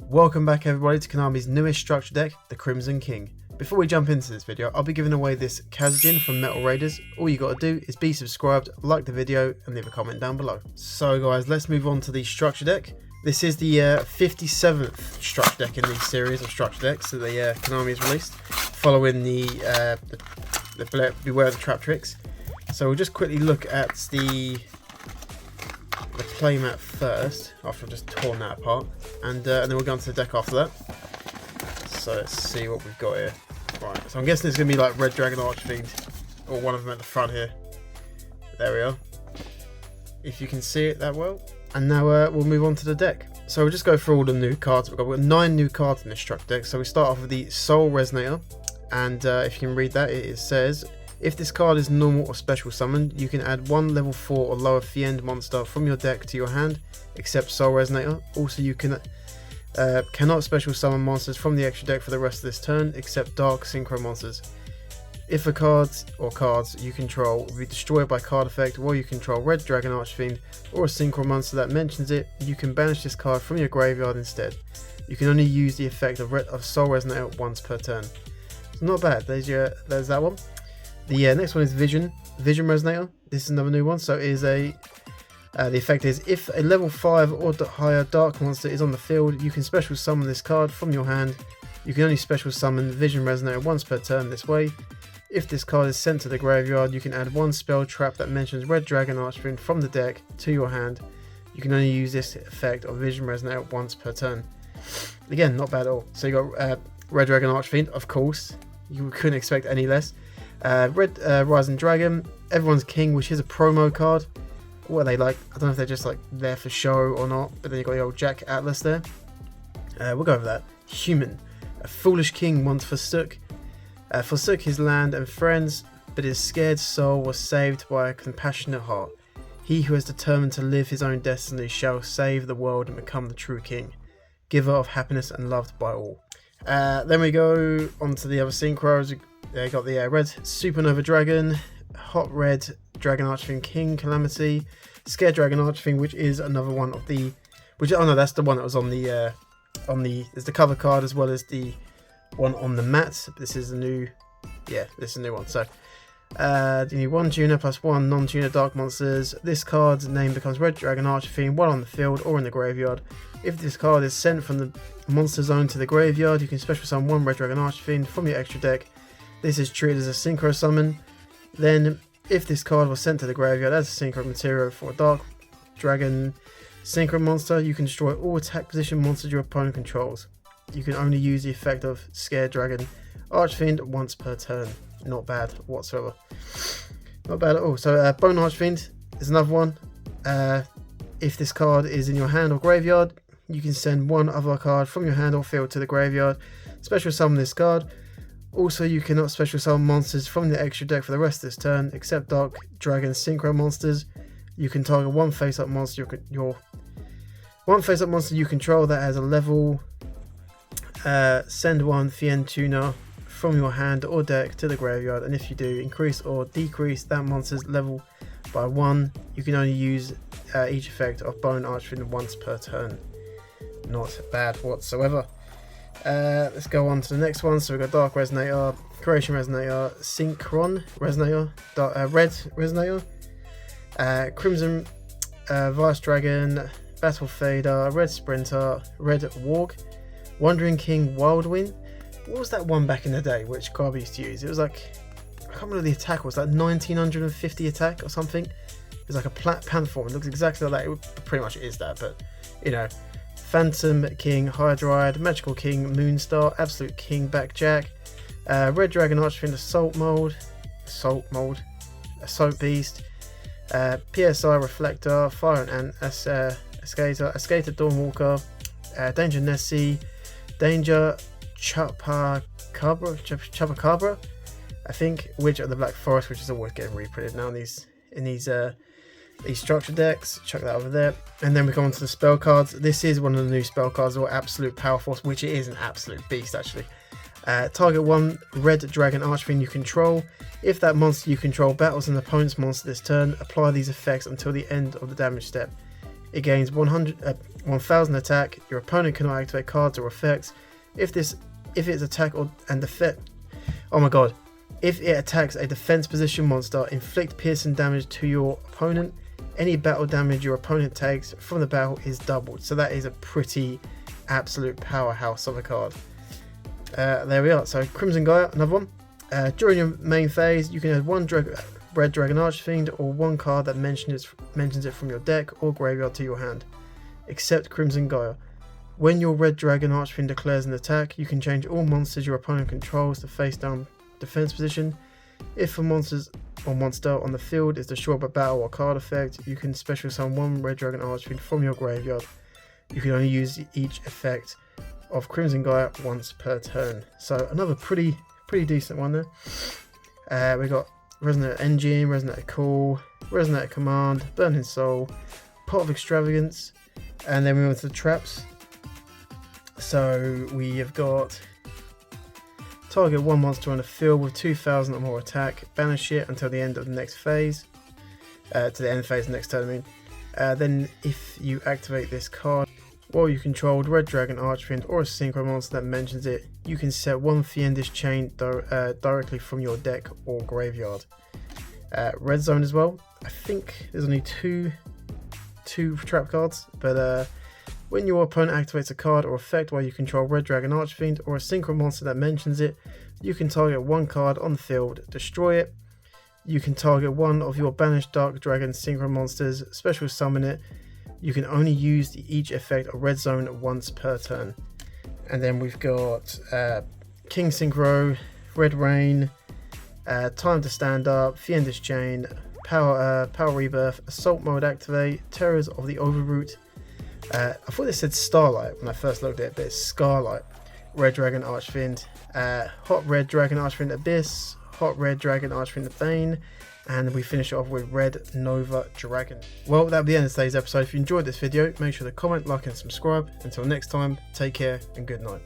Welcome back everybody to Konami's newest structure deck, the Crimson King. Before we jump into this video, I'll be giving away this Kazajin from Metal Raiders. All you got to do is be subscribed, like the video and leave a comment down below. So guys, let's move on to the structure deck. This is the 57th structure deck in the series of structure decks that Konami has released, following the Beware the Trap Tricks. So we'll just quickly look at the playmat first, after I've just torn that apart, and then we'll go on to the deck after that. So let's see what we've got here. Right, so I'm guessing it's going to be like Red Dragon Archfiend, or one of them at the front here. There we are, if you can see it that well. And now we'll move on to the deck. So we'll just go through all the new cards we've got. We've got 9 new cards in this structure deck. So we start off with the Soul Resonator, and if you can read that, it says, if this card is normal or special summoned, you can add 1 level 4 or lower Fiend monster from your deck to your hand, except Soul Resonator. Also, you cannot special summon monsters from the extra deck for the rest of this turn, except Dark Synchro monsters. If a card or cards you control will be destroyed by card effect while you control Red Dragon Archfiend or a Synchro monster that mentions it, you can banish this card from your graveyard instead. You can only use the effect of Soul Resonator once per turn. So not bad. There's that one. The next one is Vision Resonator. This is another new one. So it is the effect is, if a level 5 or higher dark monster is on the field, you can special summon this card from your hand. You can only special summon Vision Resonator once per turn this way. If this card is sent to the graveyard, you can add 1 spell trap that mentions Red Dragon Archfiend from the deck to your hand. You can only use this effect of Vision Resonator once per turn. Again, not bad at all. So you got Red Dragon Archfiend, of course. You couldn't expect any less. Red Rising Dragon, Everyone's King, which is a promo card. What are they like? I don't know if they're just like there for show or not, but then you've got the old Jack Atlas there. We'll go over that. Human, a foolish king once forsook his land and friends, but his scared soul was saved by a compassionate heart. He who is determined to live his own destiny shall save the world and become the true king, giver of happiness and loved by all. Then we go on to the other synchros. They got the Red Supernova Dragon, Hot Red Dragon Archfiend King Calamity, Scared Dragon Archfiend, which is another one of the, oh no, that's the one that was on the there's the cover card as well as the one on the mat. This is the new, this is a new one. So you need 1 tuner plus 1 non-tuner dark monsters. This card's name becomes Red Dragon Archfiend while on the field or in the graveyard. If this card is sent from the monster zone to the graveyard, you can special summon 1 Red Dragon Archfiend from your extra deck. This is treated as a synchro summon. Then, if this card was sent to the graveyard as a synchro material for a Dark Dragon synchro monster, you can destroy all attack position monsters your opponent controls. You can only use the effect of Scared Dragon Archfiend once per turn. Not bad whatsoever. Not bad at all. So Bone Archfiend is another one. If this card is in your hand or graveyard, you can send 1 other card from your hand or field to the graveyard. Special summon this card. Also, you cannot special summon monsters from the extra deck for the rest of this turn, except Dark Dragon Synchro monsters. You can target 1 face-up monster you control that has a level. Send 1 Fiend Tuner from your hand or deck to the graveyard, and if you do, increase or decrease that monster's level by 1. You can only use each effect of Bone Archfiend once per turn. Not bad whatsoever. Let's go on to the next one. So we've got Dark Resonator, Creation Resonator, Synchron Resonator, Red Resonator, Crimson Vice Dragon, Battle Fader, Red Sprinter, Red Warg, Wandering King Wildwing. What was that one back in the day which Kirby used to use? It was like, I can't remember the attack was, like 1950 attack or something. It was like a pan form. It looks exactly like that. It pretty much is that, but you know. Phantom King Hydride, Magical King Moonstar, Absolute King Backjack, Red Dragon Archfiend Assault Beast, PSI Reflector, Fire and Escator Dawnwalker, Danger Nessie, Danger Chupacabra, I think, Witch of the Black Forest, which is always getting reprinted now in these structure decks. Chuck that over there. And then we come on to the spell cards. This is one of the new spell cards, or Absolute Power Force, which it is an absolute beast actually. Target 1 Red Dragon Archfiend you control. If that monster you control battles an opponent's monster this turn, apply these effects until the end of the damage step. It gains 1000 attack. Your opponent cannot activate cards or effects. If its attack and defense, oh my god, if it attacks a defense position monster, inflict piercing damage to your opponent. Any battle damage your opponent takes from the battle is doubled. So that is a pretty absolute powerhouse of a card. There we are. So Crimson Gaia, another one. During your main phase, you can add one Red Dragon Archfiend or one card that mentions it from your deck or graveyard to your hand, except Crimson Gaia. When your Red Dragon Archfiend declares an attack, you can change all monsters your opponent controls to face down defense position. If a monster on the field is destroyed by battle or card effect, you can special summon one Red Dragon Archfiend from your graveyard. You can only use each effect of Crimson Gaia once per turn. So another pretty decent one there. We got Resonator Engine, Resonator Call, Resonator Command, Burning Soul, Pot of Extravagance, and then we move on to the traps. So we have got target one monster on the field with 2000 or more attack, banish it until the end of the next phase, to the end phase of the next turn I mean. Then if you activate this card while you controlled Red Dragon Archfiend or a synchro monster that mentions it, you can set one Fiendish Chain directly from your deck or graveyard. Red Zone as well. I think there's only two trap cards, but when your opponent activates a card or effect while you control Red Dragon Archfiend or a synchro monster that mentions it, you can target one card on the field, destroy it. You can target one of your banished Dark Dragon synchro monsters, special summon it. You can only use each effect of Red Zone once per turn. And then we've got King Synchro, Red Rain, Time to Stand Up, Fiendish Chain, Power Rebirth, Assault Mode Activate, Terrors of the Overroot. I thought it said Starlight when I first looked at it, but it's Scarlight. Red Dragon Archfiend, Hot Red Dragon Archfiend Abyss, Hot Red Dragon Archfiend Bane, and we finish it off with Red Nova Dragon. Well, that'll be the end of today's episode. If you enjoyed this video, make sure to comment, like and subscribe. Until next time, take care and good night.